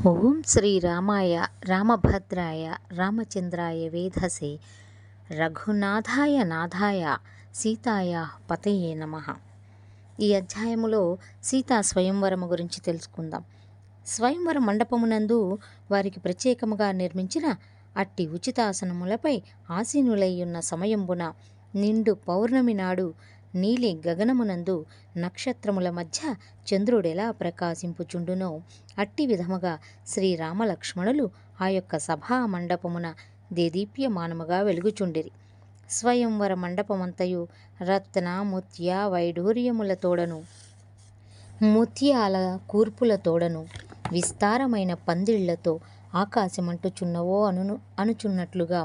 ఓం శ్రీరామాయ రామభద్రాయ రామచంద్రాయ వేధసే రఘునాథాయ నాథాయ సీతాయ పతయే నమః. ఈ అధ్యాయములో సీతా స్వయంవరము గురించి తెలుసుకుందాం. స్వయంవర మండపమునందు వారికి ప్రత్యేకముగా నిర్మించిన అట్టి ఉచితాసనములపై ఆసీనులయ్యున్న సమయంబున నిండు పౌర్ణమి నాడు నీలి గగనమునందు నక్షత్రముల మధ్య చంద్రుడెలా ప్రకాశింపుచుండునో అట్టి విధముగా శ్రీరామలక్ష్మణులు ఆ యొక్క సభా మండపమున దేదీప్యమానముగా వెలుగుచుండిరి. స్వయంవర మండపమంతయు రత్న ముత్య వైడూర్యములతోడను ముత్యాల కూర్పులతోడను విస్తారమైన పందిళ్లతో ఆకాశమంటుచున్నవో అనుచున్నట్లుగా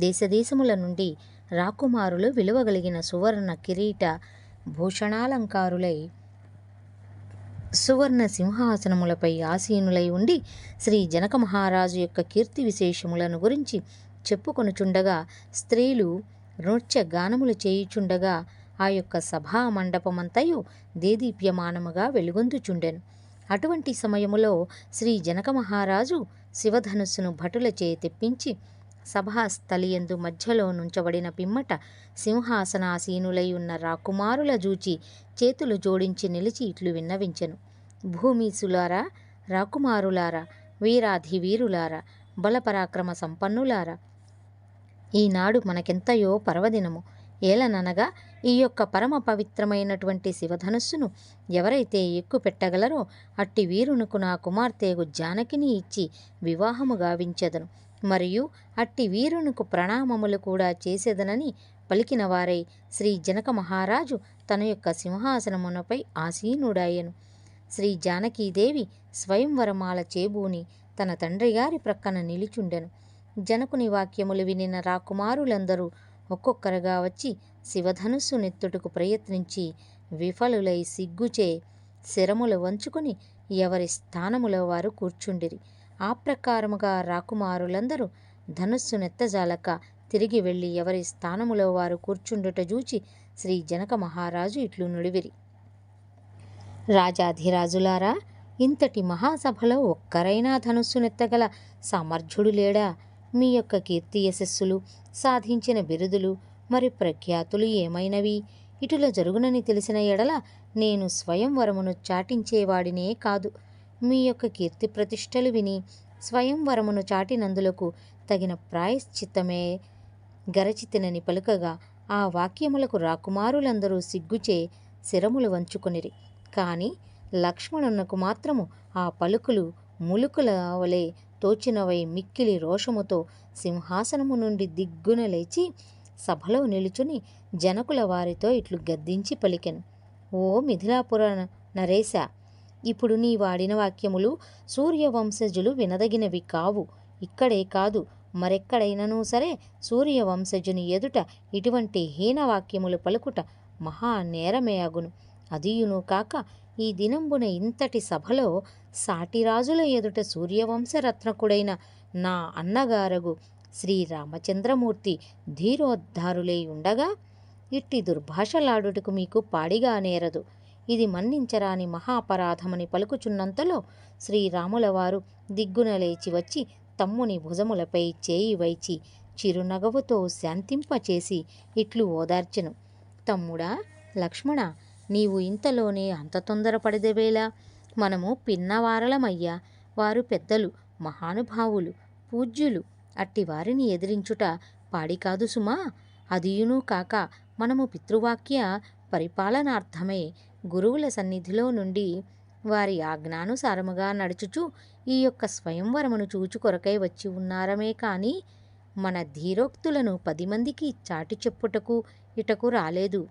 దేశదేశముల నుండి రాకుమారులు విలువగలిగిన సువర్ణ కిరీట భూషణాలంకారులై సువర్ణ సింహాసనములపై ఆసీనులై ఉండి శ్రీ జనక మహారాజు యొక్క కీర్తి విశేషములను గురించి చెప్పుకొనుచుండగా స్త్రీలు నృత్య గానములు చేయుచుండగా ఆ యొక్క సభా మండపమంతయు దేదీప్యమానముగా వెలుగొందుచుండెను. అటువంటి సమయములో శ్రీ జనక మహారాజు శివధనుస్సును భటులచే తెప్పించి సభాస్థలియందు మధ్యలో నుంచబడిన పిమ్మట సింహాసనాసీనులై ఉన్న రాకుమారుల జూచి చేతులు జోడించి నిలిచి ఇట్లు విన్నవించెను. భూమీసులారా, రాకుమారులారా, వీరాధి వీరులారా, బలపరాక్రమ సంపన్నులారా, ఈనాడు మనకెంతయో పర్వదినము. ఏలననగా ఈ యొక్క పరమ పవిత్రమైనటువంటి శివధనుస్సును ఎవరైతే ఎక్కు పెట్టగలరో అట్టి వీరునకు నా కుమార్తెగు జానకిని ఇచ్చి వివాహము గావించెదను, మరియు అట్టి వీరునకు ప్రణామములు కూడా చేసేదనని పలికిన వారై శ్రీ జనక మహారాజు తన యొక్క సింహాసనమునపై ఆసీనుడాయెను. శ్రీ జానకీదేవి స్వయంవరమాల చేబూని తన తండ్రి గారి ప్రక్కన నిలిచుండెను. జనకుని వాక్యములు వినిన రాకుమారులందరూ ఒక్కొక్కరుగా వచ్చి శివధనుస్సు నెత్తుటకు ప్రయత్నించి విఫలులై సిగ్గుచే శిరములు వంచుకొని ఎవరి స్థానములో వారు కూర్చుండిరి. ఆ ప్రకారముగా రాకుమారులందరూ ధనుస్సు నెత్తజాలక తిరిగి వెళ్ళి ఎవరి స్థానములో వారు కూర్చుండుట జూచి శ్రీ జనక మహారాజు ఇట్లు నుడివిరి. రాజాధిరాజులారా, ఇంతటి మహాసభలో ఒక్కరైనా ధనుస్సు నెత్తగల సామర్థ్యుడు లేడా? మీ యొక్క కీర్తి యశస్సులు, సాధించిన బిరుదులు మరి ప్రఖ్యాతులు ఏమైనవి? ఇటుల జరుగునని తెలిసిన ఎడల నేను స్వయంవరమును చాటించేవాడినే కాదు. మీ యొక్క కీర్తి ప్రతిష్టలు విని స్వయంవరమును చాటినందులకు తగిన ప్రాయశ్చిత్తమే గరచితినని పలుకగా ఆ వాక్యములకు రాకుమారులందరూ సిగ్గుచే శిరములు వంచుకొనిరి. కాని లక్ష్మణునకు మాత్రము ఆ పలుకులు ములుకుల వలె తోచినవై మిక్కిలి రోషముతో సింహాసనము నుండి దిగ్గున లేచి సభలో నిలుచుని జనకుల వారితో ఇట్లు గద్దించి పలికెను. ఓ మిథిలాపుర నరేశ, ఇప్పుడు నీ వాడిన వాక్యములు సూర్యవంశజులు వినదగినవి కావు. ఇక్కడే కాదు, మరెక్కడైనను సరే సూర్యవంశజుని ఎదుట ఇటువంటి హీనవాక్యములు పలుకుట మహా నేరమే అగును. అదియును కాక ఈ దినంబున ఇంతటి సభలో సాటిరాజుల ఎదుట సూర్యవంశరత్నకుడైన నా అన్నగారగు శ్రీరామచంద్రమూర్తి ధీరోద్ధారులై ఉండగా ఇట్టి దుర్భాషలాడుటకు మీకు పాడిగా నేరదు. ఇది మన్నించరాని మహాపరాధమని పలుకుచున్నంతలో శ్రీరాముల వారు దిగ్గున లేచి వచ్చి తమ్ముని భుజములపై చేయి వైచి చిరునగవుతో శాంతింపచేసి ఇట్లు ఓదార్చెను. తమ్ముడా, లక్ష్మణ, నీవు ఇంతలోనే అంత తొందరపడదవేలా? మనము పిన్నవారలమయ్యా. వారు పెద్దలు, మహానుభావులు, పూజ్యులు. అట్టి వారిని ఎదిరించుట పాడికాదు సుమా. అదియును కాక మనము పితృవాక్య పరిపాలనార్థమై గురువుల సన్నిధిలో నుండి వారి ఆజ్ఞానుసారముగా నడుచుచు ఈ యొక్క స్వయంవరమును చూచు కొరకై వచ్చి ఉన్నారమే కాని మన ధీరోక్తులను 10 మందికి చాటి చెప్పుటకు ఇటకు రాలేదు.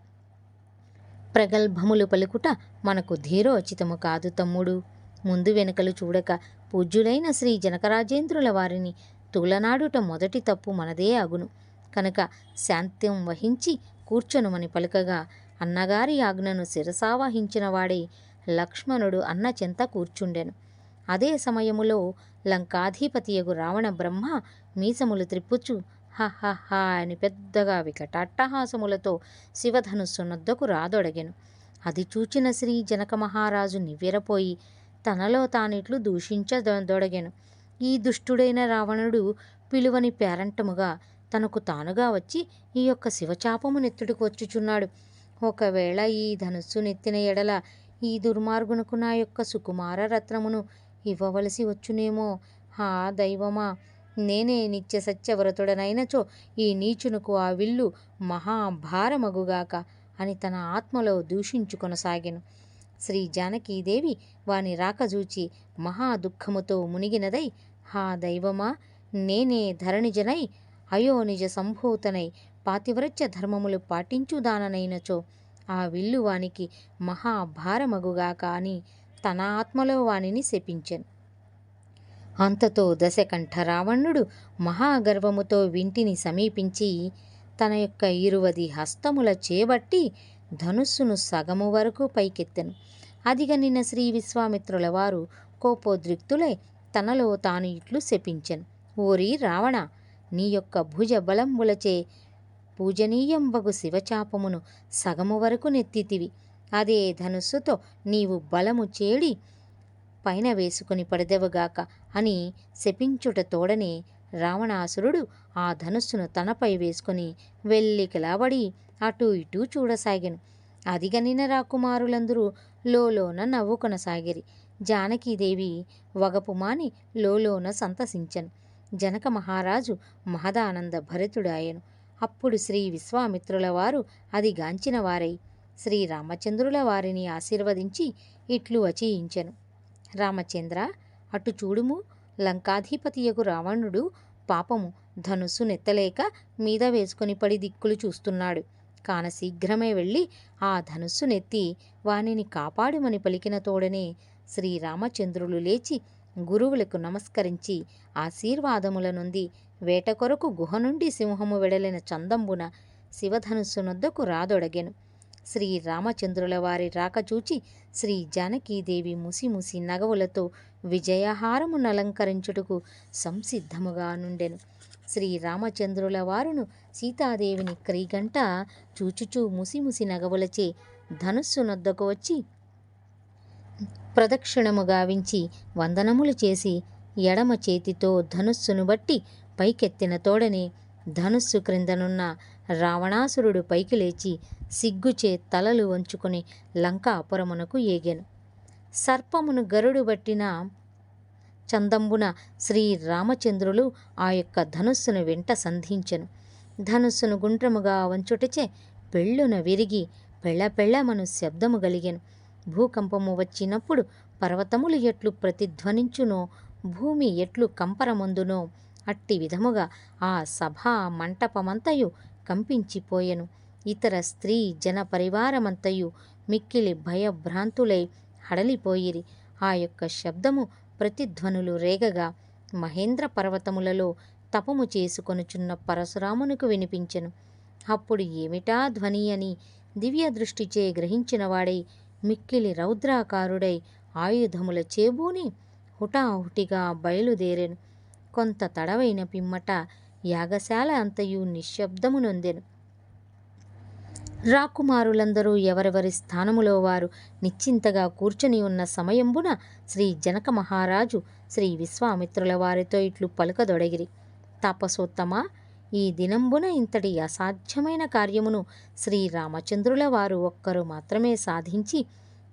ప్రగల్భములు పలుకుట మనకు ధీరోచితము కాదు తమ్ముడు. ముందు వెనుకలు చూడక పూజ్యులైన శ్రీ జనకరాజేంద్రుల వారిని తూలనాడుట మొదటి తప్పు మనదే అగును. కనుక శాంతం వహించి కూర్చొనుమని పలుకగా అన్నగారి ఆజ్ఞను శిరసావహించిన వాడై లక్ష్మణుడు అన్న చెంత కూర్చుండెను. అదే సమయములో లంకాధిపతియగు రావణ బ్రహ్మ మీసములు త్రిప్పుచు హహహ అని పెద్దగా వికటాట్టహాసములతో శివధనుస్సు నొద్దకు రాదొడగెను. అది చూచిన శ్రీ జనక మహారాజు నివ్వెరపోయి తనలో తానిట్లు దూషించదొడగెను. ఈ దుష్టుడైన రావణుడు పిలువని పేరంటముగా తనకు తానుగా వచ్చి ఈ యొక్క శివచాపము నెత్తుడికి వచ్చుచున్నాడు. ఒకవేళ ఈ ధనుస్సు నెత్తిన ఎడల ఈ దుర్మార్గునకు నా యొక్క సుకుమార రత్నమును ఇవ్వవలసి వచ్చునేమో. హా దైవమా, నేనే నిత్య సత్యవ్రతుడనైనచో ఈ నీచునకు ఆ విల్లు మహాభారమగుగాక అని తన ఆత్మలో దూషించుకొనసాగెను. శ్రీ జానకీదేవి వాని రాకజూచి మహా దుఃఖముతో మునిగినదై, హా దైవమా, నేనే ధరణిజనై అయోనిజ సంభూతనై పాతివ్రత్య ధర్మములు పాటించుదాననైనచో ఆ విల్లు వానికి మహాభారమగుగాక అని తన ఆత్మలో వానిని శపించెను. అంతతో దశకంఠ రావణుడు మహాగర్వముతో వింటిని సమీపించి తన యొక్క 20 హస్తముల చేబట్టి ధనుస్సును సగము వరకు పైకెత్తెను. అదిగనిన శ్రీ విశ్వామిత్రుల వారు కోపోద్రిక్తులై తనలో తాను ఇట్లు శపించెను. ఓరి రావణ, నీ యొక్క భుజ బలంబులచే పూజనీయంబగు శివచాపమును సగము వరకు నెత్తితివి. అదే ధనుస్సుతో నీవు బలము చేడి పైన వేసుకుని పడదెవగాక అని శపించుట తోడనే రావణాసురుడు ఆ ధనుస్సును తనపై వేసుకుని వెల్లికిలాబడి అటూ ఇటూ చూడసాగెను. అదిగనిన రాకుమారులందరూ లోలోన నవ్వుకొనసాగిరి. జానకీదేవి వగపు మాని లోలోన సంతసించెను. జనక మహారాజు మహదానంద భరితుడాయెను. అప్పుడు శ్రీ విశ్వామిత్రుల వారు అది గాంచిన వారై శ్రీరామచంద్రుల వారిని ఆశీర్వదించి ఇట్లు వచయించెను. రామచంద్ర, అటు చూడుము, లంకాధిపతియగు రావణుడు పాపము ధనుస్సు నెత్తలేక మీద వేసుకొని పడి దిక్కులు చూస్తున్నాడు. కాన శీఘ్రమే వెళ్ళి ఆ ధనుస్సు నెత్తి వానిని కాపాడుమని పలికిన తోడనే శ్రీరామచంద్రులు లేచి గురువులకు నమస్కరించి ఆశీర్వాదముల నుండి వేట కొరకు గుహ నుండి సింహము వెడలిన చందంబున శివధనుస్సునొద్దకు రాదొడగెను. శ్రీరామచంద్రుల వారి రాకచూచి శ్రీ జానకీదేవి ముసిముసి నగవులతో విజయహారమునలంకరించుటకు సంసిద్ధముగా నుండెను. శ్రీరామచంద్రుల వారును సీతాదేవిని క్రీగంట చూచుచూ ముసిముసి నగవులచే ధనుస్సునొద్దకు వచ్చి ప్రదక్షిణము గావించి వందనములు చేసి ఎడమ చేతితో ధనుస్సును బట్టి పైకెత్తిన తోడనే ధనుస్సు క్రిందనున్న రావణాసురుడు పైకి లేచి సిగ్గుచే తలలు వంచుకొని లంకాపురమునకు ఏగెను. సర్పమును గరుడు బట్టిన చందంబున శ్రీరామచంద్రులు ఆ యొక్క ధనుస్సును వెంట సంధించెను. ధనుస్సును గుండ్రముగా వంచుటచే పెళ్ళున విరిగి పెళ్ళపెళ్ళమను శబ్దము గలిగెను. భూకంపము వచ్చినప్పుడు పర్వతములు ఎట్లు ప్రతిధ్వనించునో, భూమి ఎట్లు కంపరమొందునో అట్టి విధముగా ఆ సభా మంటపమంతయు కంపించిపోయెను. ఇతర స్త్రీ జన పరివారమంతయు మిక్కిలి భయభ్రాంతులై హడలిపోయిరి. ఆ యొక్క శబ్దము ప్రతిధ్వనులు రేగగా మహేంద్ర పర్వతములలో తపము చేసుకొనుచున్న పరశురామునకు వినిపించెను. అప్పుడు ఏమిటా ధ్వని అని దివ్య దృష్టిచే గ్రహించినవాడై మిక్కిలి రౌద్రాకారుడై ఆయుధముల చేబూని హుటాహుటిగా బయలుదేరెను. కొంత తడవైన పిమ్మట యాగశాల అంతయు నిశ్శబ్దము నొందెను. రాకుమారులందరూ ఎవరెవరి స్థానములో వారు నిశ్చింతగా కూర్చొని ఉన్న సమయంబున శ్రీ జనక మహారాజు శ్రీ విశ్వామిత్రుల వారితో ఇట్లు పలుకదొడగిరి. తాపసోత్తమా, ఈ దినంబున ఇంతటి అసాధ్యమైన కార్యమును శ్రీరామచంద్రుల వారు ఒక్కరు మాత్రమే సాధించి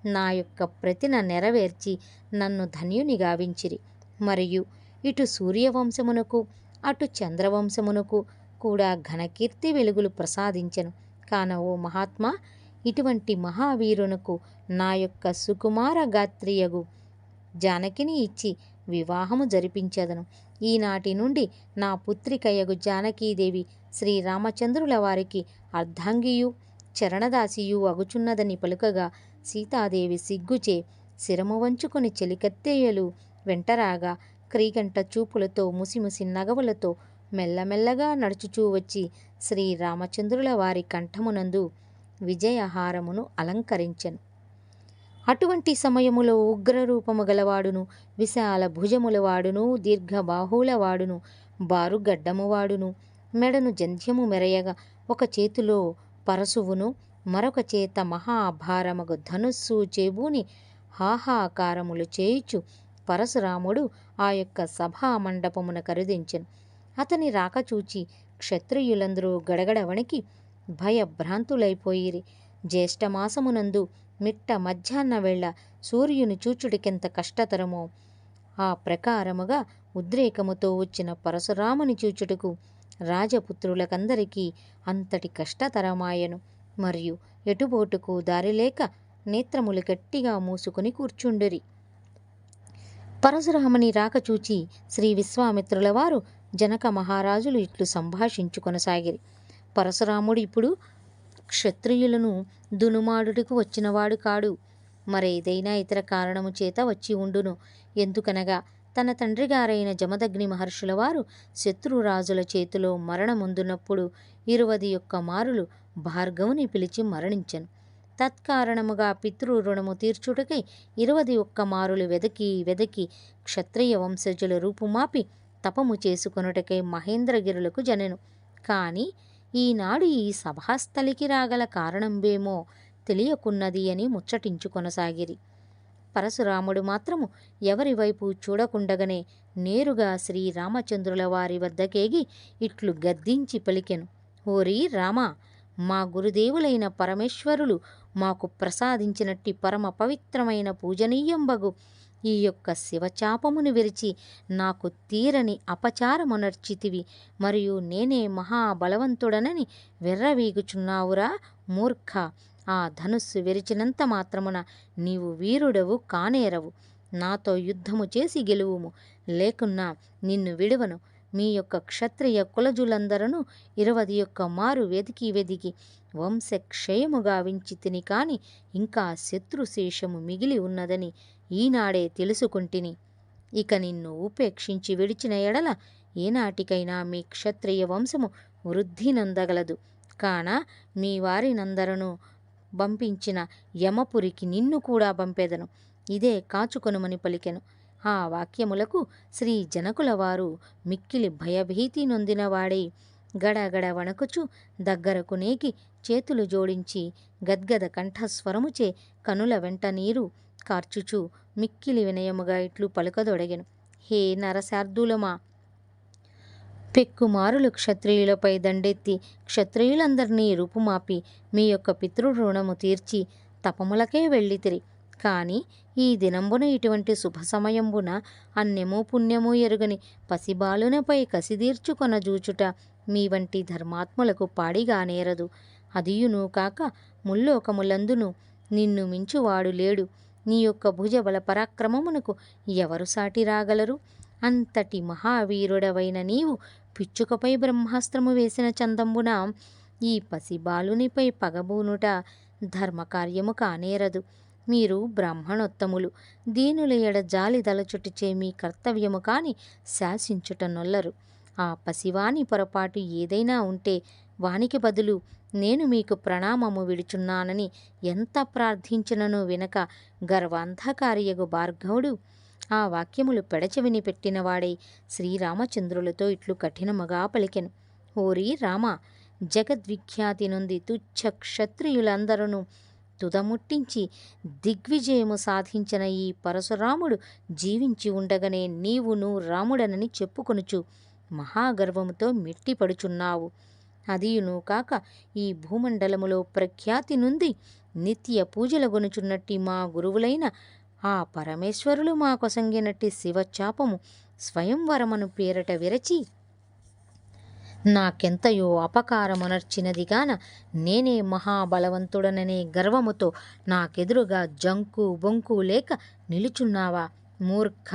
నా యొక్క ప్రతిన నెరవేర్చి నన్ను ధన్యుని గావించిరి. మరియు ఇటు సూర్యవంశమునకు అటు చంద్రవంశమునకు కూడా ఘనకీర్తి వెలుగులు ప్రసాదించెను. కాన ఓ మహాత్మా, ఇటువంటి మహావీరునకు నా యొక్క సుకుమార గాత్రియగు జానకిని ఇచ్చి వివాహము జరిపించెదను. ఈనాటి నుండి నా పుత్రికయగు జానకీదేవి శ్రీరామచంద్రుల వారికి అర్ధాంగియు చరణదాసియు అగుచున్నదని పలుకగా సీతాదేవి సిగ్గుచే శిరము వంచుకొని చెలికత్తెయలు వెంటరాగా క్రీగంట చూపులతో ముసిముసి నగవులతో మెల్లమెల్లగా నడుచుచూ వచ్చి శ్రీరామచంద్రుల వారి కంఠమునందు విజయహారమును అలంకరించెను. అటువంటి సమయములో ఉగ్రరూపము గలవాడును, విశాల భుజములవాడును, దీర్ఘబాహువులవాడును, బారుగడ్డమువాడును, మెడను జంధ్యము మెరయగా ఒక చేతిలో పరశువును మరొక చేత మహాభారమగు ధనుస్సు చేబూని హాహాకారములు చేయుచు పరశురాముడు ఆ యొక్క సభా మండపమున కరుదించెను. అతని రాక చూచి క్షత్రియులందరూ గడగడ వణికి భయభ్రాంతులైపోయిరి. జ్యేష్ఠమాసమునందు మిట్ట మధ్యాహ్న వేళ సూర్యుని చూచుడికెంత కష్టతరమో ఆ ప్రకారముగా ఉద్రేకముతో వచ్చిన పరశురాముని చూచుటకు రాజపుత్రులకందరికీ అంతటి కష్టతరమాయను. మరియు ఎటుబోటుకు దారిలేక నేత్రములు గట్టిగా మూసుకుని కూర్చుండిరి. పరశురాముని రాక చూచి శ్రీ విశ్వామిత్రుల వారు జనక మహారాజులు ఇట్లు సంభాషించుకొనసాగిరి. పరశురాముడు ఇప్పుడు క్షత్రియులను దునుమాడుటకు వచ్చినవాడు కాడు, మరేదైనా ఇతర కారణము చేత వచ్చి ఉండును. ఎందుకనగా తన తండ్రిగారైన జమదగ్ని మహర్షుల వారు శత్రురాజుల చేతిలో మరణముందునప్పుడు 21 మారులు భార్గవుని పిలిచి మరణించెను. తత్కారణముగా పితృరుణము తీర్చుటకై 21 మారులు వెదకి వెదకి క్షత్రియ వంశజుల రూపుమాపి తపము చేసుకొనుటకై మహేంద్రగిరులకు జనెను. కాని ఈనాడు ఈ సభాస్థలికి రాగల కారణంబేమో తెలియకున్నది అని ముచ్చటించుకొనసాగిరి. పరశురాముడు మాత్రము ఎవరి వైపు చూడకుండగనే నేరుగా శ్రీరామచంద్రుల వారి వద్దకేగి ఇట్లు గద్దించి పలికెను. ఓరి రామా, మా గురుదేవులైన పరమేశ్వరులు మాకు ప్రసాదించినట్టి పరమ పవిత్రమైన పూజనీయంబగు ఈ యొక్క శివచాపమును విరిచి నాకు తీరని అపచారమునర్చితివి. మరియు నేనే మహాబలవంతుడనని విర్రవీగుచున్నావురా మూర్ఖ! ఆ ధనుస్సు విరిచినంత మాత్రమున నీవు వీరుడవు కానేరవు. నాతో యుద్ధము చేసి గెలువుము, లేకున్నా నిన్ను విడువను. మీ యొక్క క్షత్రియ కులజులందరూ 21 మారు వెదికి వెదికి వంశక్షయము గావించి తిని కాని ఇంకా శత్రుశేషము మిగిలి ఉన్నదని ఈనాడే తెలుసుకుంటిని. ఇక నిన్ను ఉపేక్షించి విడిచిన ఎడల ఏనాటికైనా మీ క్షత్రియ వంశము వృద్ధి నందగలదు. కాన మీ వారినందరను పంపించిన యమపురికి నిన్ను కూడా పంపెదను. ఇదే కాచుకొనుమని పలికెను. ఆ వాక్యములకు శ్రీ జనకుల వారు మిక్కిలి భయభీతి నొందినవాడై గడగడ వణకుచు దగ్గరకు నేగి చేతులు జోడించి గద్గద కంఠస్వరముచే కనుల వెంట నీరు కార్చుచు మిక్కిలి వినయముగా ఇట్లు పలుకదొడగెను. హే నరశార్దులమా, పెక్కుమారులు క్షత్రియులపై దండెత్తి క్షత్రియులందరినీ రూపుమాపి మీ యొక్క పితృరుణము తీర్చి తపములకే వెళ్ళితిరి. కాని ఈ దినంబున ఇటువంటి శుభ సమయంబున అన్యము పుణ్యము ఎరుగని పసిబాలునపై కసిదీర్చుకొన జూచుట మీ వంటి ధర్మాత్ములకు పాడిగా నేరదు. అదియును కాక ముల్లోకములందును నిన్ను మించువాడు లేడు. నీ యొక్క భుజబల పరాక్రమమునకు ఎవరు సాటి రాగలరు? అంతటి మహావీరుడవైన నీవు పిచ్చుకపై బ్రహ్మాస్త్రము వేసిన చందంబున ఈ పసిబాలునిపై పగబూనుట ధర్మకార్యము కానేరదు. మీరు బ్రాహ్మణోత్తములు, దీనుల ఎడ జాలి దలచుటచే మీ కర్తవ్యము కాని శాసించుట నొల్లరు. ఆ పసివాని పొరపాటు ఏదైనా ఉంటే వానికి బదులు నేను మీకు ప్రణామము విడుచున్నానని ఎంత ప్రార్థించినను వినక గర్వాంధకారియగు భార్గవుడు ఆ వాక్యములు పెడచెవిని పెట్టినవాడై శ్రీరామచంద్రులతో ఇట్లు కఠినముగా పలికెను. ఓరి రామ, జగద్విఖ్యాతి నుండి తుచ్చ క్షత్రియులందరూ తుదముట్టించి దిగ్విజయము సాధించిన ఈ పరశురాముడు జీవించి ఉండగానే నీవును రాముడనని చెప్పుకొనుచు మహాగర్వముతో మెట్టిపడుచున్నావు. అదియును కాక ఈ భూమండలములో ప్రఖ్యాతి నుండి నిత్య పూజలగొనుచున్నట్టి మా గురువులైన ఆ పరమేశ్వరులు మా కొసంగినట్టి శివచాపము స్వయంవరమును పేరట విరచి నాకెంతయో అపకారమునర్చినదిగాన నేనే మహాబలవంతుడననే గర్వముతో నాకెదురుగా జంకు బొంకు లేక నిలుచున్నావా మూర్ఖ!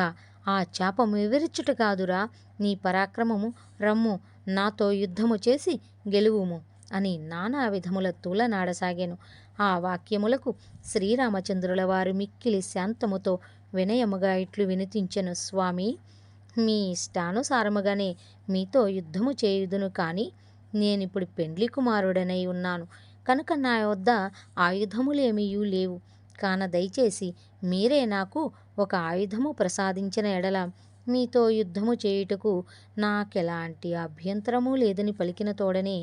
ఆ చాపము విరచుట కాదురా నీ పరాక్రమము. రమ్ము, నాతో యుద్ధము చేసి గెలువుము అని నానా విధముల తూలనాడసాగాను. ఆ వాక్యములకు శ్రీరామచంద్రుల వారు మిక్కిలి శాంతముతో వినయముగా ఇట్లు వినిపించెను. స్వామి, మీ ఇష్టానుసారముగానే మీతో యుద్ధము చేయుదును. కానీ నేనిప్పుడు పెండ్లి కుమారుడనై ఉన్నాను కనుక నా వద్ద ఆయుధములేమీయూ లేవు. కాన దయచేసి మీరే నాకు ఒక ఆయుధము ప్రసాదించిన ఎడల మీతో యుద్ధము చేయుటకు నాకెలాంటి అభ్యంతరము లేదని పలికిన తోడనే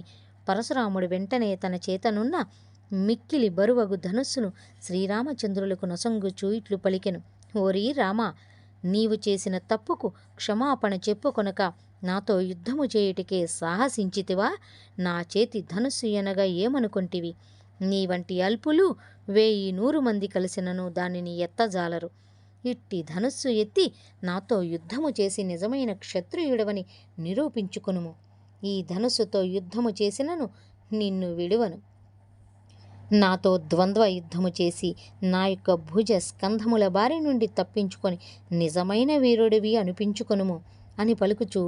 పరశురాముడు వెంటనే తన చేతనున్న మిక్కిలి బరువగు ధనుస్సును శ్రీరామచంద్రులకు నొసంగుచూ ఇట్లు పలికెను. ఓరీ రామా, నీవు చేసిన తప్పుకు క్షమాపణ చెప్పుకొనక నాతో యుద్ధము చేయుటకే సాహసించితివా? నా చేతి ధనుస్సు ఎనగా ఏమనుకొంటివి? నీ వంటి అల్పులు 1000 మంది కలిసినను దానిని ఎత్తజాలరు. ఇట్టి ధనుస్సు ఎత్తి నాతో యుద్ధము చేసి నిజమైన క్షత్రియుడవని నిరూపించుకొనుము. ఈ ధనుస్సుతో యుద్ధము చేసినను నిన్ను విడువను. నాతో ద్వంద్వ యుద్ధము చేసి నా యొక్క భుజ స్కంధముల బారి నుండి తప్పించుకొని నిజమైన వీరుడివి అనిపించుకొనుము అని పలుకుచూ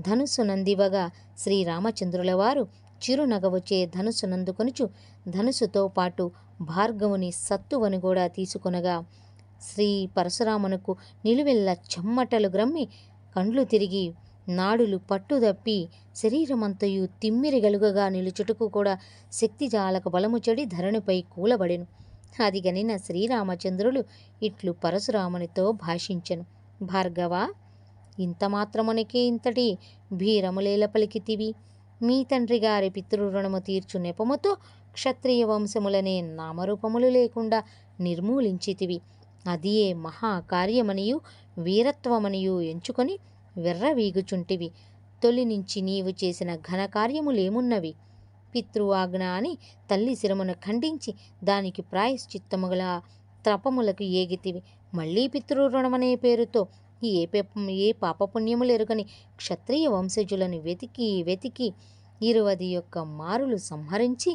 ధనుస్సు నందివగా శ్రీరామచంద్రుల వారు చిరునగవుచే ధనుస్సు నందుకొనుచు ధనుస్సుతో పాటు భార్గవుని సత్తువను కూడా తీసుకొనగా శ్రీ పరశురామునకు నిలువెల్ల చెమ్మటలు గ్రమ్మి కండ్లు తిరిగి నాడులు పట్టుదప్పి శరీరమంతయు తిమ్మిరిగలుగగా నిలుచుటకు కూడా శక్తిజాలక బలము చెడి ధరణిపై కూలబడెను. అది గనిన శ్రీరామచంద్రులు ఇట్లు పరశురామునితో భాషించెను. భార్గవా, ఇంత మాత్రమునకే ఇంతటి భీరములేల పలికితివి? మీ తండ్రి గారి పితృరుణము తీర్చు నెపముతో క్షత్రియ వంశములనే నామరూపములు లేకుండా నిర్మూలించితివి. అదియే మహాకార్యమనియు వీరత్వమనియు ఎంచుకొని వెర్రవీగుచుంటివి. తొలి నుంచి నీవు చేసిన ఘనకార్యములేమున్నవి? పితృఆజ్ఞ అని తల్లి శిరమును ఖండించి దానికి ప్రాయశ్చిత్తముగల త్రపములకు ఏగితివి. మళ్ళీ పితృరుణమనే పేరుతో ఏ పాపపుణ్యములెరుగని క్షత్రియ వంశజులను వెతికి 21 మారులు సంహరించి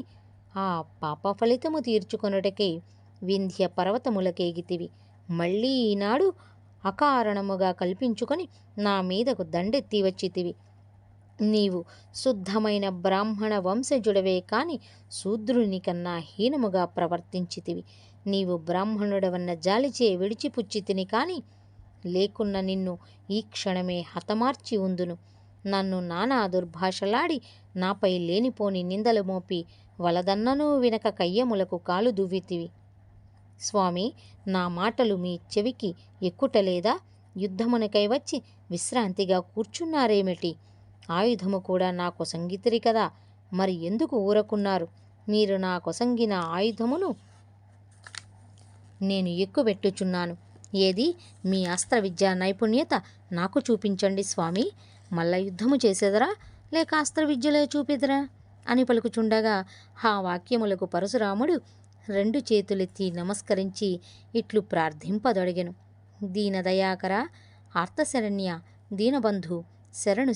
ఆ పాప ఫలితము తీర్చుకొనుటకై వింధ్య పర్వతములకేగితివి. మళ్ళీ ఈనాడు అకారణముగా కల్పించుకొని నా మీదకు దండెత్తి వచ్చితివి. నీవు శుద్ధమైన బ్రాహ్మణ వంశజుడవే కాని శూద్రుని కన్నా హీనముగా ప్రవర్తించితివి. నీవు బ్రాహ్మణుడవన్న జాలిచే విడిచిపుచ్చితిని కాని లేకున్న నిన్ను ఈ క్షణమే హతమార్చి ఉందును. నన్ను నానా దుర్భాషలాడి నాపై లేనిపోని నిందలు మోపి వలదన్ననూ వినక కయ్యములకు కాలు దువ్వితివి. స్వామి, నా మాటలు మీ చెవికి ఎక్కుటలేదా? యుద్ధమునకై వచ్చి విశ్రాంతిగా కూర్చున్నారేమిటి? ఆయుధము కూడా నా కొసంగితిరి కదా, మరి ఎందుకు ఊరకున్నారు? మీరు నా కొసంగిన ఆయుధమును నేను ఎక్కుబెట్టుచున్నాను. ఏది మీ అస్త్ర విద్యా నైపుణ్యత నాకు చూపించండి స్వామి. మల్ల యుద్ధము చేసేదరా లేక అస్త్ర విద్యలే చూపిదరా అని పలుకుచుండగా ఆ వాక్యములకు పరశురాముడు 2 చేతులెత్తి నమస్కరించి ఇట్లు ప్రార్థింపదొడిగెను. దీనదయాకర, ఆర్తశరణ్య, దీనబంధు, శరణు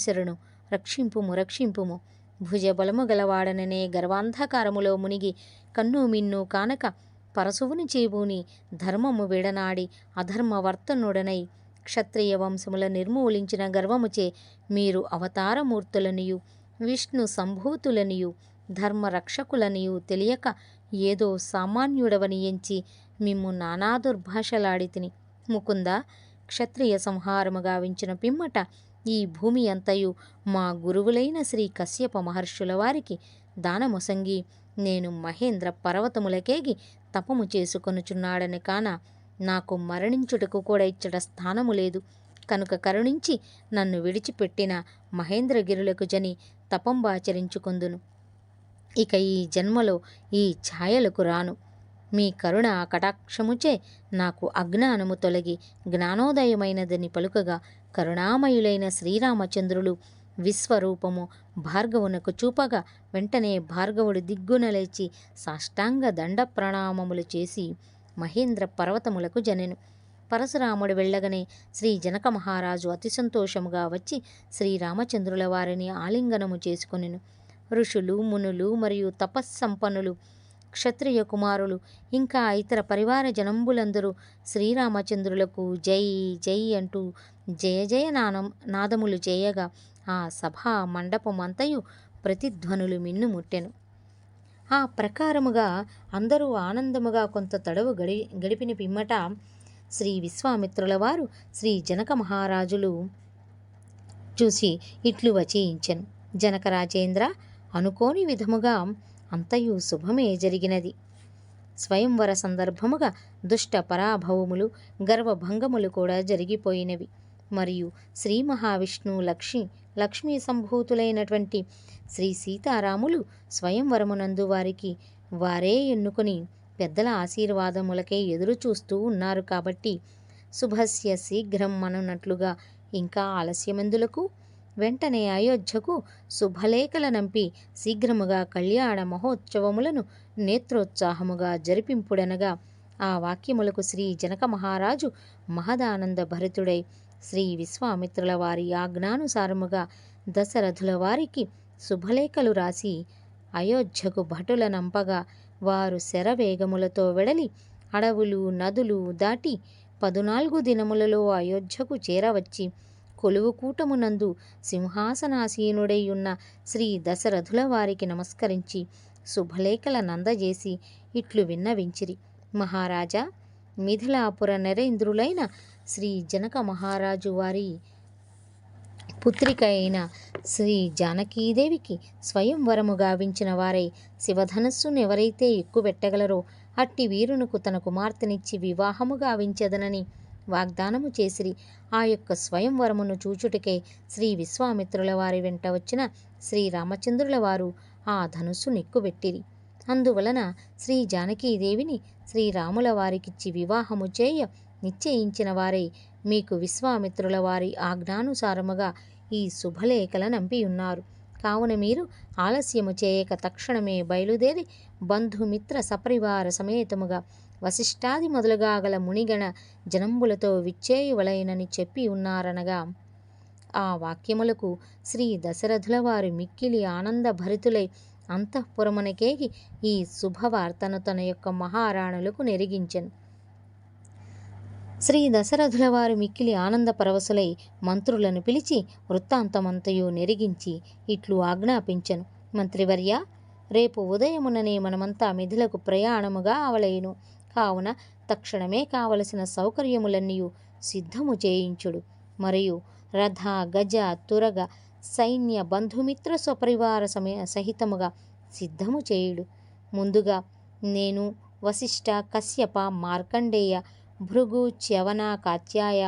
రక్షింపుము. భుజబలము గలవాడననే గర్వాంధకారములో మునిగి కన్ను మిన్ను కానక పరశువుని చేబూని ధర్మము విడనాడి అధర్మవర్తనుడనై క్షత్రియ వంశముల నిర్మూలించిన గర్వముచే మీరు అవతారమూర్తులనియు విష్ణు సంభూతులనియు ధర్మరక్షకులనియు తెలియక ఏదో సామాన్యుడవని ఎంచి మిమ్ము నానా దుర్భాషలాడితిని. ముకుంద, క్షత్రియ సంహారము గావించిన పిమ్మట ఈ భూమి అంతయు మా గురువులైన శ్రీ కశ్యప మహర్షుల వారికి దానమొసంగి నేను మహేంద్ర పర్వతములకేగి తపము చేసుకొనుచున్నాడని కాన నాకు మరణించుటకు కూడా ఇచ్చట స్థానము లేదు. కనుక కరుణించి నన్ను విడిచిపెట్టిన మహేంద్రగిరులకు జని తపంబాచరించుకొందును. ఇక ఈ జన్మలో ఈ ఛాయలకు రాను. మీ కరుణ కటాక్షముచే నాకు అజ్ఞానము తొలగి జ్ఞానోదయమైనదని పలుకగా కరుణామయులైన శ్రీరామచంద్రులు విశ్వరూపము భార్గవునకు చూపగా వెంటనే భార్గవుడు దిగ్గున లేచి సాష్టాంగ దండ ప్రణామములు చేసి మహేంద్ర పర్వతములకు జనెను. పరశురాముడు వెళ్ళగనే శ్రీ జనక మహారాజు అతి సంతోషముగా వచ్చి శ్రీరామచంద్రుల వారిని ఆలింగనము చేసుకొనెను. ఋషులు, మునులు మరియు తపస్సంపన్నులు, క్షత్రియ కుమారులు ఇంకా ఇతర పరివార జనంబులందరూ శ్రీరామచంద్రులకు జై జై అంటూ జయ జయ నాదములు చేయగా ఆ సభా మండపమంతయు ప్రతిధ్వనులు మిన్నుముట్టెను. ఆ ప్రకారముగా అందరూ ఆనందముగా కొంత తడవు గడిపిన పిమ్మట శ్రీ విశ్వామిత్రుల వారు శ్రీ జనక మహారాజులు చూసి ఇట్లు వచించెను. జనకరాజేంద్ర, అనుకోని విధముగా అంతయు శుభమే జరిగినది. స్వయంవర సందర్భముగా దుష్ట పరాభవములు, గర్వభంగములు కూడా జరిగిపోయినవి. మరియు శ్రీ మహావిష్ణు లక్ష్మీ సంభూతులైనటువంటి శ్రీ సీతారాములు స్వయంవరమునందు వారికి వారే ఎన్నుకొని పెద్దల ఆశీర్వాదములకే ఎదురు చూస్తూ ఉన్నారు కాబట్టి శుభస్య శీఘ్రం అనున్నట్లుగా ఇంకా ఆలస్యమెందులకు? వెంటనే అయోధ్యకు శుభలేఖల నంపి శీఘ్రముగా కళ్యాణ మహోత్సవములను నేత్రోత్సాహముగా జరిపింపుడనగా ఆ వాక్యములకు శ్రీ జనక మహారాజు మహదానంద భరితుడై శ్రీ విశ్వామిత్రుల వారి ఆజ్ఞానుసారముగా దశరథుల వారికి శుభలేఖలు రాసి అయోధ్యకు భటుల నంపగా వారు శరవేగములతో వెడలి అడవులు నదులు దాటి 14 దినములలో అయోధ్యకు చేరవచ్చి కొలువుకూటమునందు సింహాసనాసీనుడై ఉన్న శ్రీ దశరథుల వారికి నమస్కరించి శుభలేఖల నందజేసి ఇట్లు విన్నవించిరి. మహారాజా, మిథిలాపుర నరేంద్రులైన శ్రీ జనక మహారాజు వారి పుత్రిక అయిన శ్రీ జానకీదేవికి స్వయంవరము గావించిన వారై శివధనస్సును ఎవరైతే ఎక్కుబెట్టగలరో అట్టి వీరునకు తన కుమార్తెనిచ్చి వివాహము గావించదనని వాగ్దానము చేసిరి. ఆ యొక్క స్వయంవరమును చూచుటకే శ్రీ విశ్వామిత్రుల వారి వెంట వచ్చిన శ్రీరామచంద్రుల వారు ఆ ధనుస్సు నెక్కుబెట్టిరి. అందువలన శ్రీ జానకీదేవిని శ్రీరాముల వారికిచ్చి వివాహము చేయ నిశ్చయించిన వారై మీకు విశ్వామిత్రుల వారి ఆజ్ఞానుసారముగా ఈ శుభలేఖల నంపియున్నారు. కావున మీరు ఆలస్యము చేయక తక్షణమే బయలుదేరి బంధుమిత్ర సపరివార సమేతముగా వశిష్ఠాది మొదలుగా గల మునిగణ జనంబులతో విచ్చేయువలైనని చెప్పి ఉన్నారనగా ఆ వాక్యములకు శ్రీ దశరథుల వారు మిక్కిలి ఆనంద భరితులై అంతఃపురమునకేగి ఈ శుభవార్తను తన యొక్క మహారాణులకు నెరిగించెను. శ్రీ దశరథుల వారు మిక్కిలి ఆనంద పరవశులై మంత్రులను పిలిచి వృత్తాంతమంతయు నెరిగించి ఇట్లు ఆజ్ఞాపించెను. మంత్రివర్య, రేపు ఉదయముననే మనమంతా మిథిలకు ప్రయాణముగా అవలేను. కావున తక్షణమే కావలసిన సౌకర్యములన్నీయు సిద్ధము చేయించుడు. మరియు రథ గజ తురగ సైన్య బంధుమిత్ర స్వపరివార సహితముగా సిద్ధము చేయుడు. ముందుగా నేను వశిష్ఠ కశ్యప మార్కండేయ భృగు చ్యవన కాత్యాయ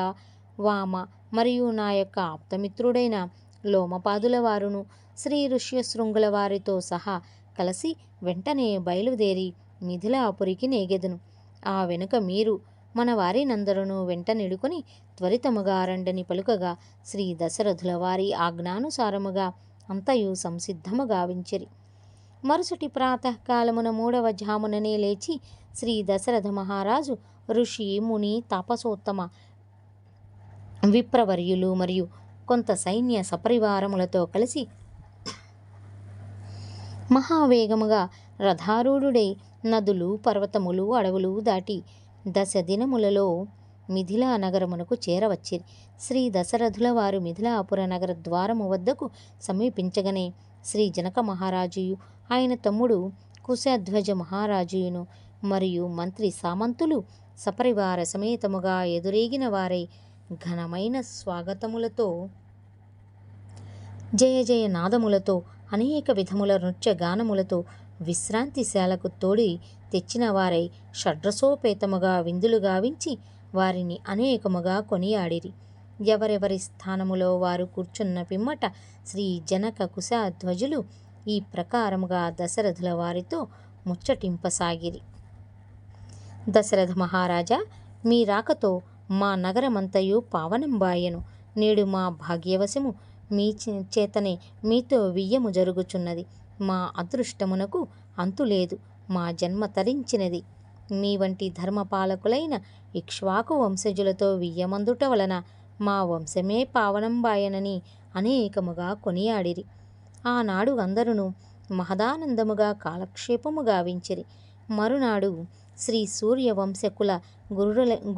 వామ మరియు నా యొక్క ఆప్తమిత్రుడైన లోమపాదుల వారును శ్రీ ఋష్యశృంగుల వారితో సహా కలిసి వెంటనే బయలుదేరి మిథిలాపురికి నేగెదను. ఆ వెనుక మీరు మన వారినందరూ వెంట నిడుకొని త్వరితముగా రండని పలుకగా శ్రీ దశరథుల వారి ఆజ్ఞానుసారముగా అంతయు సంసిద్ధము గావించిరి. మరుసటి ప్రాతకాలమున 3వ జాముననే లేచి శ్రీ దశరథ మహారాజు ఋషి ముని తపసోత్తమ విప్రవర్యులు మరియు కొంత సైన్య సపరివారములతో కలిసి మహావేగముగా రథారూఢుడై నదులు పర్వతములు అడవులు దాటి 10 దినములలో మిథిలా నగరమునకు చేరవచ్చిరి. శ్రీ దశరథుల వారు మిథిలాపుర నగర ద్వారము వద్దకు సమీపించగనే శ్రీ జనక మహారాజుయు ఆయన తమ్ముడు కుశధ్వజ మహారాజుయును మరియు మంత్రి సామంతులు సపరివార సమేతముగా ఎదురేగిన వారై ఘనమైన స్వాగతములతో జయ జయ నాదములతో అనేక విధముల నృత్య గానములతో విశ్రాంతిశాలకు తోడి తెచ్చిన వారై షడ్రసోపేతముగా విందులు గావించి వారిని అనేకముగా కొనియాడిరి. ఎవరెవరి స్థానములో వారు కూర్చున్న పిమ్మట శ్రీ జనక కుశధ్వజులు ఈ ప్రకారముగా దశరథుల వారితో ముచ్చటింపసాగిరి. దశరథ మహారాజా, మీ రాకతో మా నగరమంతయు పావనంబాయెను. నేడు మా భాగ్యవశము మీ చేతనే మీతో వియ్యము జరుగుచున్నది. మా అదృష్టమునకు అంతులేదు. మా జన్మ తరించినది. మీ వంటి ధర్మపాలకులైన ఇక్ష్వాకు వంశజులతో వియ్యమందుట వలన మా వంశమే పావనంబాయనని అనేకముగా కొనియాడిరి. ఆనాడు అందరును మహదానందముగా కాలక్షేపము గావించిరి. మరునాడు శ్రీ సూర్యవంశకుల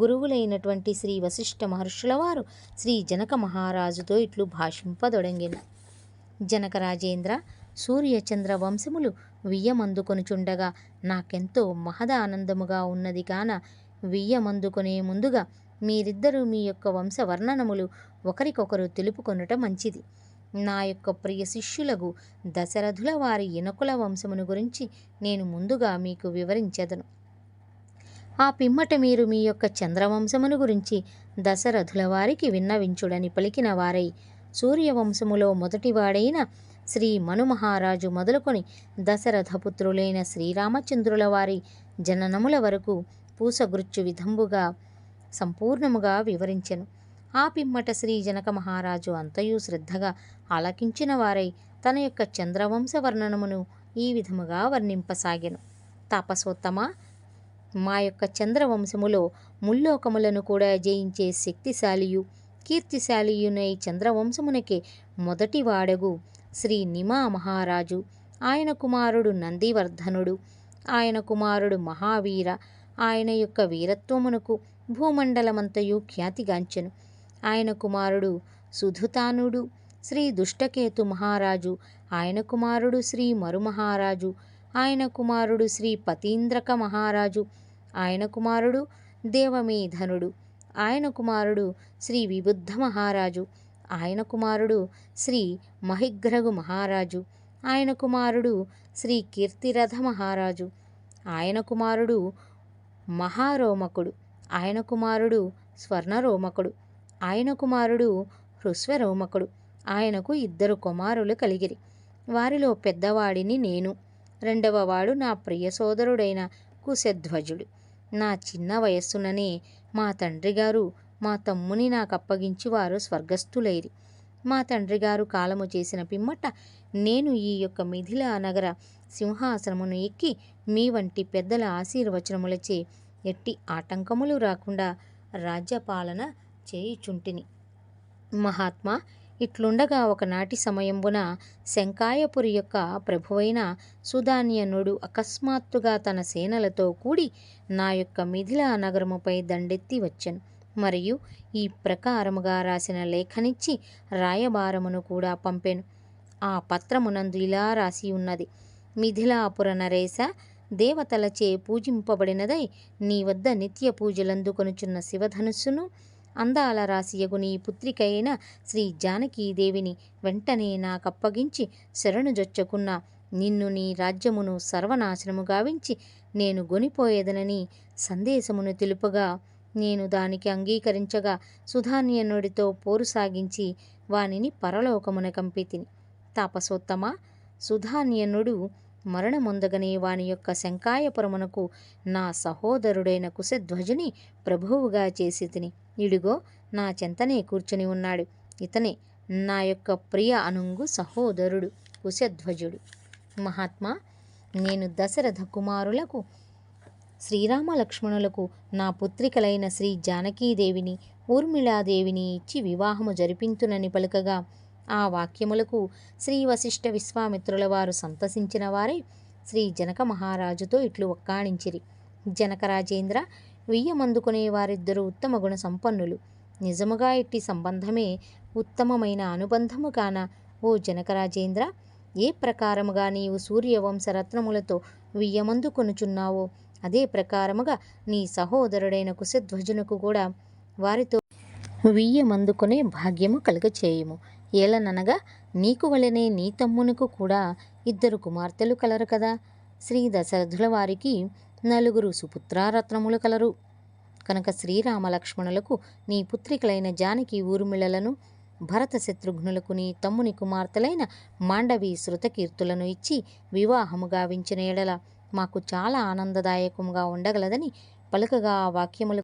గురువులైనటువంటి శ్రీ వశిష్ఠ మహర్షుల వారు శ్రీ జనక మహారాజుతో ఇట్లు భాషింపదొడంగిన. జనకరాజేంద్ర, సూర్యచంద్ర వంశములు వియ్యమందుకొనుచుండగా నాకెంతో మహదానందముగా ఉన్నది కాన వియ్యమందుకొనే ముందుగా మీరిద్దరూ మీ యొక్క వంశవర్ణనములు ఒకరికొకరు తెలుపుకొనుట మంచిది. నా యొక్క ప్రియ శిష్యులకు దశరథుల వారి ఇనకుల వంశమును గురించి నేను ముందుగా మీకు వివరించెదను. ఆ పిమ్మట మీరు మీ యొక్క చంద్రవంశమును గురించి దశరథుల వారికి విన్నవించుడని పలికిన వారై సూర్యవంశములో మొదటివాడైన శ్రీ మనుమహారాజు మొదలుకొని దశరథపుత్రులైన శ్రీరామచంద్రుల వారి జననముల వరకు పూసగుర్చు విధంబుగా సంపూర్ణముగా వివరించెను. ఆ పిమ్మట శ్రీ జనక మహారాజు అంతయు శ్రద్ధగా ఆలకించిన వారై తన యొక్క చంద్రవంశ వర్ణనమును ఈ విధముగా వర్ణింపసాగెను. తాపసోత్తమ, మా యొక్క చంద్రవంశములో ముల్లోకములను కూడా జయించే శక్తిశాలియు కీర్తిశాలియునై చంద్రవంశమునకే మొదటి వాడగు శ్రీ నిమా మహారాజు, ఆయన కుమారుడు నందివర్ధనుడు, ఆయన కుమారుడు మహావీర, ఆయన యొక్క వీరత్వమునకు భూమండలమంతయు ఖ్యాతిగాంచెను. ఆయన కుమారుడు సుధుతానుడు శ్రీ దుష్టకేతు మహారాజు, ఆయన కుమారుడు శ్రీ మరుమహారాజు, ఆయన కుమారుడు శ్రీ పతీంద్రక మహారాజు, ఆయన కుమారుడు దేవమేధనుడు, ఆయన కుమారుడు శ్రీ విబుద్ధ మహారాజు, ఆయన కుమారుడు శ్రీ మహిగ్రగు మహారాజు, ఆయన కుమారుడు శ్రీ కీర్తిరథ మహారాజు, ఆయన కుమారుడు మహారోమకుడు, ఆయన కుమారుడు స్వర్ణరోమకుడు, ఆయన కుమారుడు హృస్వరోమకుడు. ఆయనకు 2 కుమారులు కలిగిరి. వారిలో పెద్దవాడిని నేను, రెండవవాడు నా ప్రియ సోదరుడైన కుశధ్వజుడు. నా చిన్న వయస్సుననే మా తండ్రిగారు మా తమ్ముని నాకప్పగించి వారు స్వర్గస్థులైరి. మా తండ్రిగారు కాలము చేసిన పిమ్మట నేను ఈ యొక్క మిథిలా నగర సింహాసనమును ఎక్కి మీ వంటి పెద్దల ఆశీర్వచనములచే ఎట్టి ఆటంకములు రాకుండా రాజ్యపాలన చేయుచుంటిని. మహాత్మా, ఇట్లుండగా ఒకనాటి సమయంబున శంకాయపురి యొక్క ప్రభువైన సుధాన్యనుడు అకస్మాత్తుగా తన సేనలతో కూడి నా యొక్క మిథిలా నగరముపై దండెత్తి వచ్చెను. మరియు ఈ ప్రకారముగా రాసిన లేఖనిచ్చి రాయబారమును కూడా పంపెను. ఆ పత్రమునందు ఇలా రాసి ఉన్నది: మిథిలాపుర నరేశ, దేవతలచే పూజింపబడినదై నీ వద్ద నిత్య పూజలందుకొనుచున్న శివధనుస్సును, అందాల రాశియగు నీ పుత్రికైన శ్రీ జానకీదేవిని వెంటనే నాకప్పగించి శరణుజొచ్చకున్న నిన్ను నీ రాజ్యమును సర్వనాశనము గావించి నేను గొనిపోయేదనని సందేశమును తెలుపగా నేను దానికి అంగీకరించగా సుధాన్యనుడితో పోరు సాగించి వానిని పరలోకమున కంపితిని. తాపసోత్తమ, సుధాన్యనుడు మరణమొందగనే వాని యొక్క శంకాయపురమునకు నా సహోదరుడైన కుశధ్వజుని ప్రభువుగా చేసి తిని. ఇడుగో నా చెంతనే కూర్చుని ఉన్నాడు. ఇతనే నా యొక్క ప్రియ అనుంగు సహోదరుడు కుశధ్వజుడు. మహాత్మా, నేను దశరథ కుమారులకు శ్రీరామ లక్ష్మణులకు నా పుత్రికలైన శ్రీ జానకీదేవిని ఊర్మిళాదేవిని ఇచ్చి వివాహము జరిపింతునని పలుకగా ఆ వాక్యములకు శ్రీ వశిష్ఠ విశ్వామిత్రుల వారు సంతసించిన వారై శ్రీ జనక మహారాజుతో ఇట్లు ఒక్కాణించిరి: జనకరాజేంద్ర, వియ్యమందుకునే వారిద్దరూ ఉత్తమ గుణ సంపన్నులు. నిజముగా ఇట్టి సంబంధమే ఉత్తమమైన అనుబంధము కాన, ఓ జనకరాజేంద్ర, ఏ ప్రకారముగా నీవు సూర్యవంశరత్నములతో వియ్యమందుకొనుచున్నావో అదే ప్రకారముగా నీ సహోదరుడైన కుశధ్వజునకు కూడా వారితో వియ్యమందుకునే భాగ్యము కలుగచేయుము. ఏలననగా నీకు వలెనే నీ తమ్మునకు కూడా 2 కుమార్తెలు కలరు కదా. శ్రీ దశరథుల వారికి 4 సుపుత్రారత్నములు కలరు కనుక శ్రీరామ లక్ష్మణులకు నీ పుత్రికలైన జానకి ఊర్మిళలను, భరత శత్రుఘ్నులకు నీ తమ్ముని కుమార్తెలైన మాండవి శృతకీర్తులను ఇచ్చి వివాహము గావించిన ఎడల మాకు చాలా ఆనందదాయకముగా ఉండగలదని పలుకగా ఆ వాక్యములు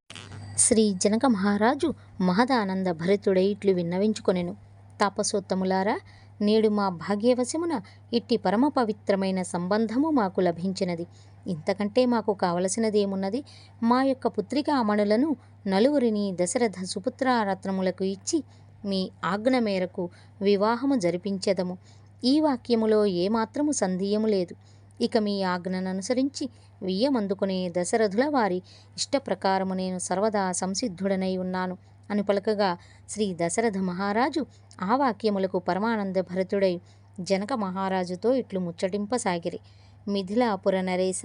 శ్రీ జనక మహారాజు మహదానంద భరితుడై ఇట్లు విన్నవించుకొనెను: తాపసోత్తములారా, నేడు మా భాగ్యవశమున ఇట్టి పరమ పవిత్రమైన సంబంధము మాకు లభించినది. ఇంతకంటే మాకు కావలసినదేమున్నది? మా యొక్క పుత్రికామణులను 4 దశరథ సుపుత్రారత్నములకు ఇచ్చి మీ ఆజ్ఞ మేరకు వివాహము జరిపించెదము. ఈ వాక్యములో ఏమాత్రము సందేహము లేదు. ఇక మీ ఆజ్ఞను అనుసరించి వియ్యమందుకునే దశరథుల వారి ఇష్టప్రకారము నేను సర్వదా సంసిద్ధుడనై ఉన్నాను అని పలకగా శ్రీ దశరథ మహారాజు ఆ వాక్యములకు పరమానంద భరితుడై జనక మహారాజుతో ఇట్లు ముచ్చటింపసాగిరి: మిథిలాపుర నరేశ,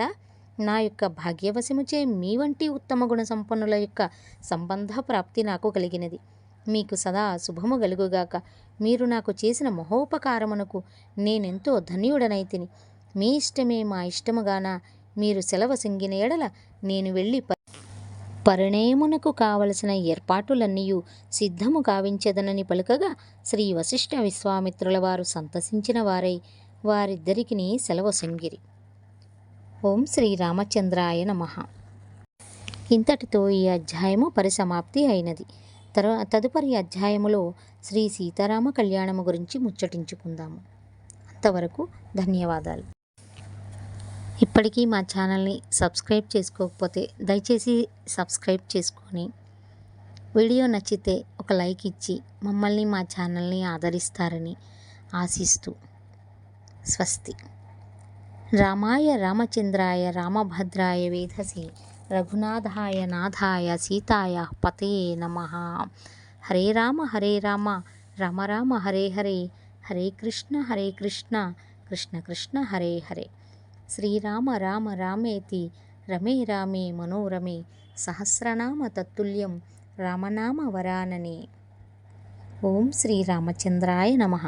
నా యొక్క భాగ్యవశముచే మీ వంటి ఉత్తమ గుణ సంపన్నుల యొక్క సంబంధ ప్రాప్తి నాకు కలిగినది. మీకు సదా శుభము కలుగుగాక. మీరు నాకు చేసిన మహోపకారమునకు నేనెంతో ధన్యుడనైతిని. మీ ఇష్టమే మా ఇష్టముగాన మీరు సెలవు సింగిన ఎడల నేను వెళ్ళి పరిణయమునకు కావలసిన ఏర్పాటులన్నీయు సిద్ధము గావించెదనని పలుకగా శ్రీ వశిష్ఠ విశ్వామిత్రుల వారు సంతసించిన వారై వారిద్దరికిని సెలవొసంగిరి. ఓం శ్రీ రామచంద్రాయ నమః. ఇంతటితో ఈ అధ్యాయము పరిసమాప్తి అయినది. తదుపరి అధ్యాయములో శ్రీ సీతారామ కళ్యాణము గురించి ముచ్చటించుకుందాము. అంతవరకు ధన్యవాదాలు. ఇప్పటికీ మా ఛానల్ని సబ్స్క్రైబ్ చేసుకోకపోతే దయచేసి సబ్స్క్రైబ్ చేసుకొని వీడియో నచ్చితే ఒక లైక్ ఇచ్చి మమ్మల్ని మా ఛానల్ని ఆదరిస్తారని ఆశిస్తూ స్వస్తి. రామాయ రామచంద్రాయ రామభద్రాయ వేధసి రఘునాథాయ నాథాయ సీతాయ పతయే నమః. హరే రామ రామ రామ హరే హరే, హరే కృష్ణ కృష్ణ కృష్ణ హరే హరే. శ్రీరామ రామ రామేతి రమే రామే మనోరమే, సహస్రనామ తత్తుల్యం రామనామ వరాననే. ఓం శ్రీ రామచంద్రాయ నమః.